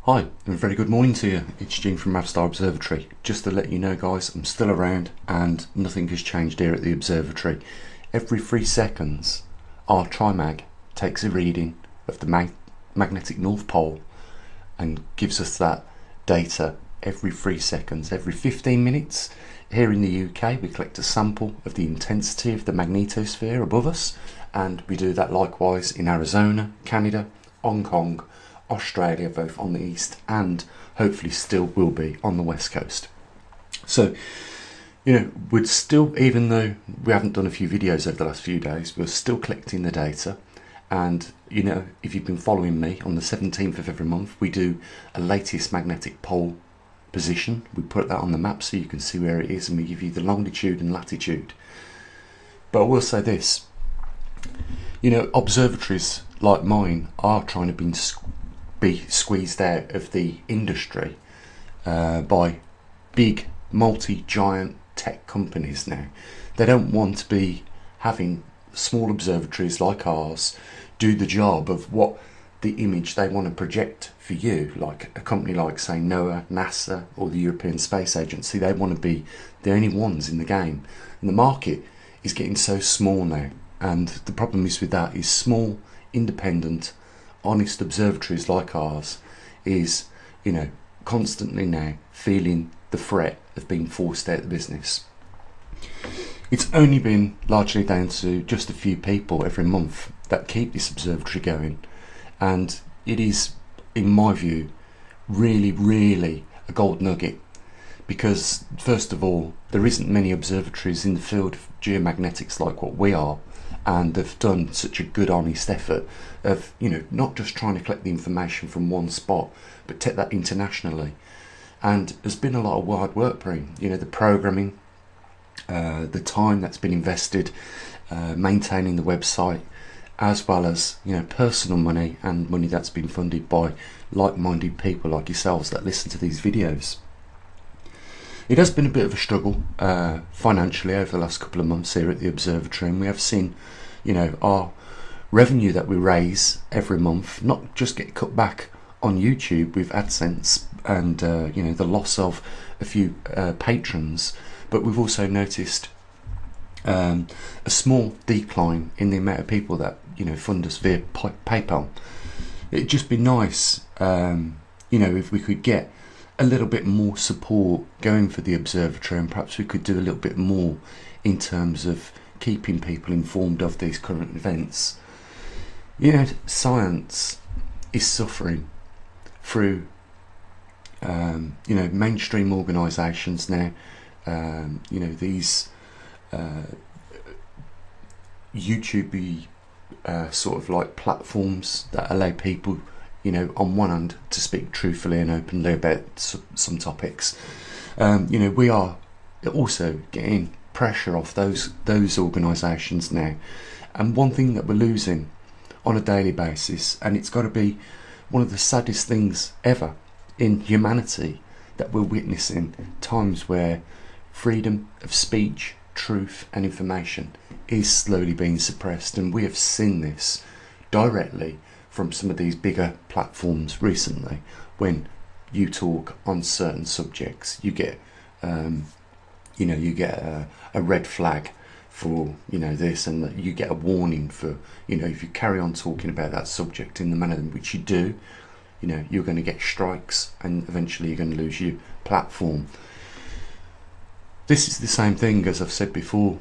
Hi, and a very good morning to you. It's Gene from maverickstar Observatory. Just to let you know, guys, I'm still around and nothing has changed here at the observatory. Every 3 seconds, our TriMag takes a reading of the magnetic North Pole and gives us that data every 3 seconds. Every 15 minutes, here in the UK, we collect a sample of the intensity of the magnetosphere above us, and we do that likewise in Arizona, Canada, Hong Kong, Australia, both on the east and hopefully still will be on the west coast. So, we're still, even though we haven't done a few videos over the last few days, we're still collecting the data. And if you've been following me, on the 17th of every month we do a latest magnetic pole position. We put that on the map so you can see where it is, and we give you the longitude and latitude. But I will say this, observatories like mine are trying to be squeezed out of the industry by big multi-giant tech companies now. They don't want to be having small observatories like ours do the job of what the image they want to project for you, like a company like, say, NOAA, NASA or the European Space Agency. They want to be the only ones in the game, and the market is getting so small now. And the problem is with that is small, independent, honest observatories like ours is, constantly now feeling the threat of being forced out of the business. It's only been largely down to just a few people every month that keep this observatory going, and it is, in my view, really, really a gold nugget, because first of all, there isn't many observatories in the field of geomagnetics like what we are, and they've done such a good honest effort of not just trying to collect the information from one spot but take that internationally. And there's been a lot of hard work, the programming, the time that's been invested, maintaining the website, as well as personal money and money that's been funded by like-minded people like yourselves that listen to these videos. It has been a bit of a struggle financially over the last couple of months here at the observatory, and we have seen our revenue that we raise every month not just get cut back on YouTube with AdSense and the loss of a few patrons, but we've also noticed a small decline in the amount of people that fund us via PayPal. It'd just be nice if we could get a little bit more support going for the observatory, and perhaps we could do a little bit more in terms of keeping people informed of these current events. Science is suffering through mainstream organisations now, these YouTube sort of like platforms that allow people on one hand to speak truthfully and openly about some topics. We are also getting pressure off those organisations now, and one thing that we're losing on a daily basis, and it's got to be one of the saddest things ever in humanity, that we're witnessing times where freedom of speech, truth and information is slowly being suppressed. And we have seen this directly from some of these bigger platforms recently. When you talk on certain subjects, you get a red flag for this, and that you get a warning for if you carry on talking about that subject in the manner in which you do, you're going to get strikes, and eventually you're going to lose your platform. This is the same thing as I've said before.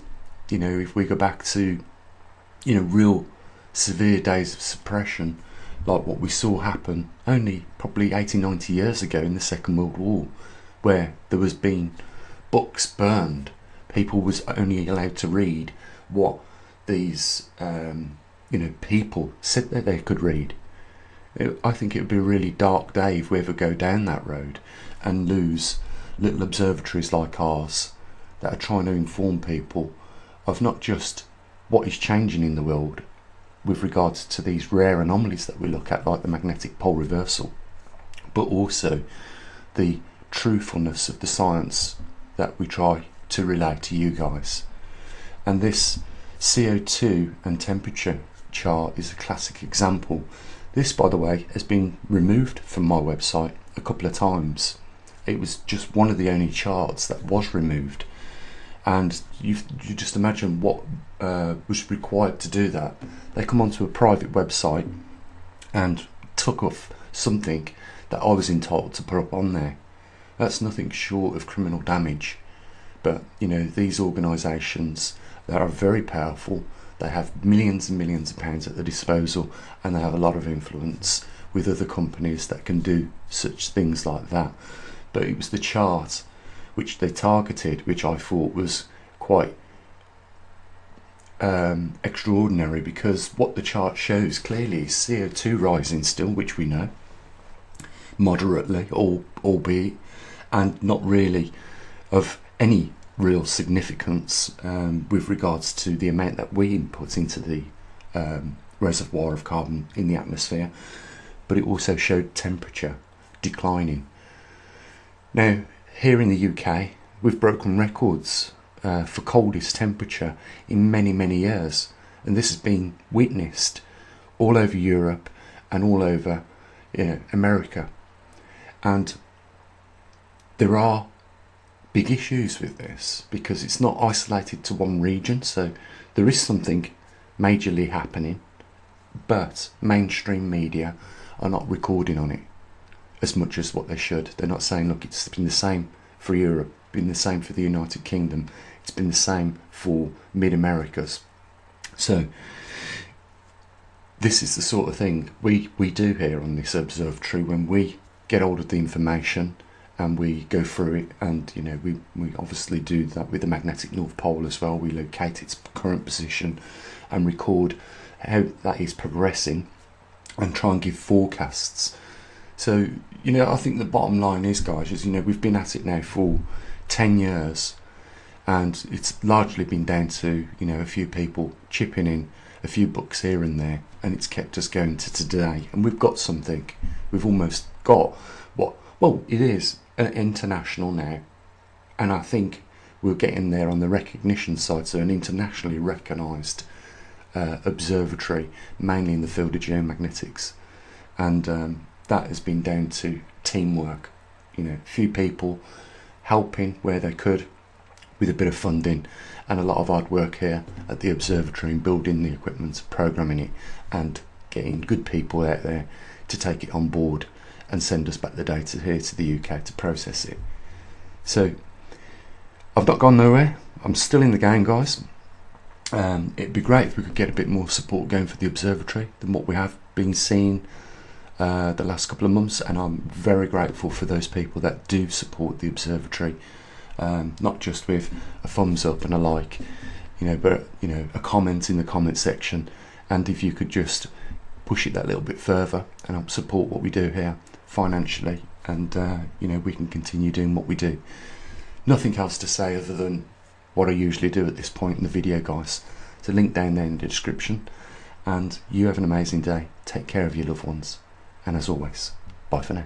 If we go back to real severe days of suppression, like what we saw happen only probably 80-90 years ago in the Second World War, where there was been books burned, people was only allowed to read what these people said that they could read. I think it would be a really dark day if we ever go down that road and lose little observatories like ours that are trying to inform people of not just what is changing in the world with regards to these rare anomalies that we look at, like the magnetic pole reversal, but also the truthfulness of the science that we try to relay to you guys. And this CO2 and temperature chart is a classic example This, by the way, has been removed from my website a couple of times. It was just one of the only charts that was removed, and you just imagine what was required to do that. They come onto a private website and took off something that I was entitled to put up on there. That's nothing short of criminal damage. But you know, these organisations that are very powerful, they have millions and millions of pounds at their disposal, and they have a lot of influence with other companies that can do such things like that. But it was the chart which they targeted, which I thought was quite extraordinary, because what the chart shows clearly is CO2 rising still, which we know, moderately, albeit, and not really of any real significance with regards to the amount that we input into the reservoir of carbon in the atmosphere. But it also showed temperature declining. Now, here in the UK, we've broken records for coldest temperature in many, many years, and this has been witnessed all over Europe and all over America. And there are big issues with this because it's not isolated to one region, so there is something majorly happening, but mainstream media are not recording on it as much as what they should. They're not saying, look, it's been the same for Europe, been the same for the United Kingdom, it's been the same for mid-Americas. So this is the sort of thing we do here on this observatory when we get hold of the information and we go through it. And you know, we obviously do that with the magnetic North Pole as well. We locate its current position and record how that is progressing and try and give forecasts. So, you know, I think the bottom line is, guys, is, you know, we've been at it now for 10 years, and it's largely been down to, you know, a few people chipping in a few bucks here and there, and it's kept us going to today. And we've got something. We've almost got what, well, it is an international now, and I think we're getting there on the recognition side, so an internationally recognised observatory, mainly in the field of geomagnetics. And that has been down to teamwork, you know, a few people helping where they could with a bit of funding, and a lot of hard work here at the observatory in building the equipment, programming it, and getting good people out there to take it on board and send us back the data here to the UK to process it. So I've not gone nowhere. I'm still in the game, guys. It'd be great if we could get a bit more support going for the observatory than what we have been seeing the last couple of months, and I'm very grateful for those people that do support the observatory, not just with a thumbs up and a like, you know, but you know, a comment in the comment section. And if you could just push it that little bit further and help support what we do here financially, and you know, we can continue doing what we do. Nothing else to say other than what I usually do at this point in the video, guys. There's a link down there in the description, and you have an amazing day. Take care of your loved ones, and as always, bye for now.